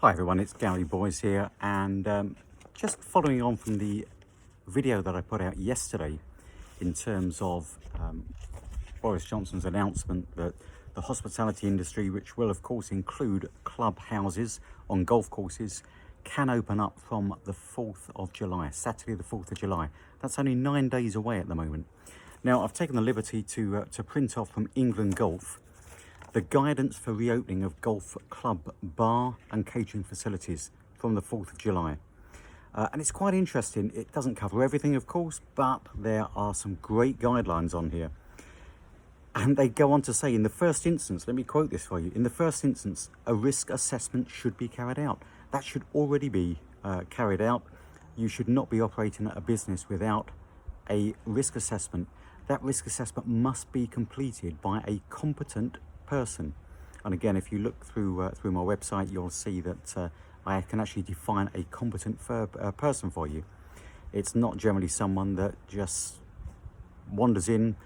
Hi everyone, it's Gary Boys here, and just following on from the video that I put out yesterday in terms of Boris Johnson's announcement that the hospitality industry, which will of course include clubhouses on golf courses, can open up from the 4th of July, Saturday the 4th of July. That's only 9 days away at the moment. Now I've taken the liberty to print off from England Golf the guidance for reopening of golf club bar and catering facilities from the 4th of July. And it's quite interesting. It doesn't cover everything, of course, but there are some great guidelines on here. And they go on to say, in the first instance, let me quote this for you, in the first instance, a risk assessment should be carried out. That should already be carried out. You should not be operating a business without a risk assessment. That risk assessment must be completed by a competent person. And again, if you look through my website, you'll see that I can actually define a competent person for you. It's not generally someone that just wanders in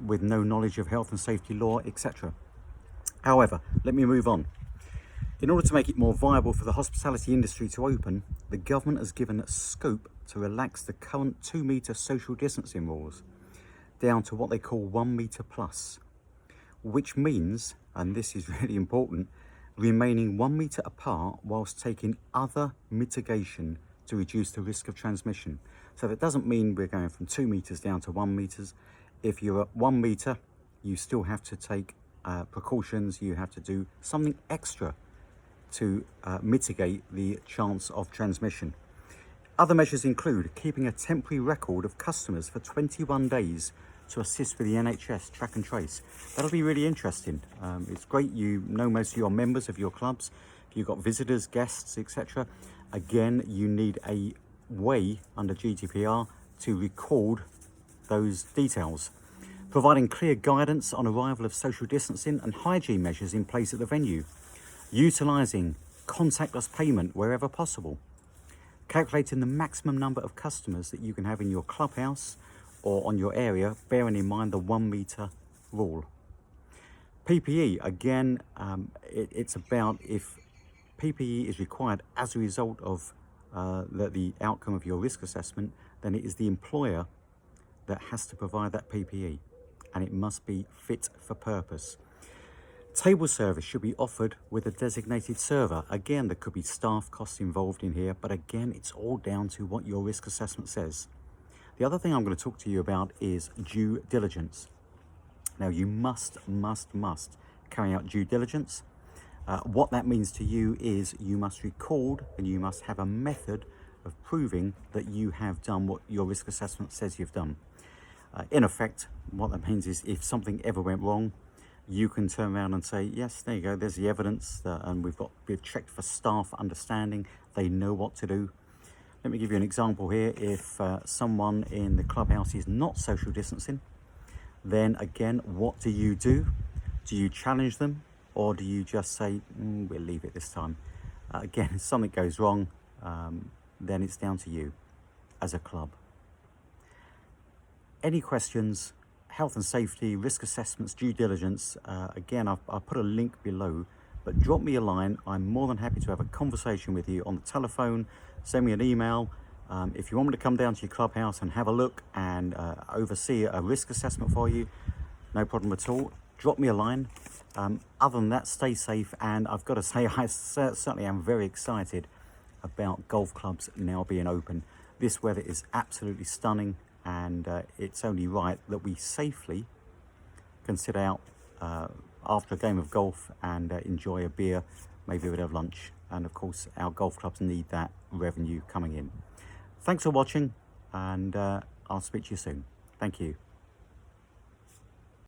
with no knowledge of health and safety law, etc. However, let me move on. In order to make it more viable for the hospitality industry to open, the government has given scope to relax the current 2 metre social distancing rules down to what they call 1 metre plus, which means, and this is really important, remaining 1 metre apart whilst taking other mitigation to reduce the risk of transmission. So that doesn't mean we're going from 2 metres down to 1 metre. If you're at 1 metre, you still have to take precautions. You have to do something extra to mitigate the chance of transmission. Other measures include keeping a temporary record of customers for 21 days to assist with the NHS track and trace. That'll be really interesting. It's great, you know most of your members of your clubs. If you've got visitors, guests, etc. Again, you need a way under GDPR to record those details. Providing clear guidance on arrival of social distancing and hygiene measures in place at the venue. Utilising contactless payment wherever possible. Calculating the maximum number of customers that you can have in your clubhouse or on your area, bearing in mind the 1 metre rule. PPE, again, it's about if PPE is required as a result of the outcome of your risk assessment, then it is the employer that has to provide that PPE, and it must be fit for purpose. Table service should be offered with a designated server. Again, there could be staff costs involved in here, but again, it's all down to what your risk assessment says. The other thing I'm going to talk to you about is due diligence. Now, you must carry out due diligence. What that means to you is you must record and you must have a method of proving that you have done what your risk assessment says you've done. In effect, what that means is if something ever went wrong, you can turn around and say, yes, there you go, there's the evidence, and we've checked for staff understanding, they know what to do. Let me give you an example here. If someone in the clubhouse is not social distancing, then again, what do you do? Do you challenge them, or do you just say, we'll leave it this time? Again, if something goes wrong, then it's down to you as a club. Any questions, health and safety, risk assessments, due diligence, again, I'll put a link below, but drop me a line. I'm more than happy to have a conversation with you on the telephone. Send me an email. If you want me to come down to your clubhouse and have a look and oversee a risk assessment for you, no problem at all. Drop me a line. Other than that, stay safe. And I've got to say, I certainly am very excited about golf clubs now being open. This weather is absolutely stunning, and it's only right that we safely can sit out after a game of golf and enjoy a beer, maybe a bit of lunch. And of course, our golf clubs need that revenue coming in. Thanks for watching, and I'll speak to you soon. Thank you.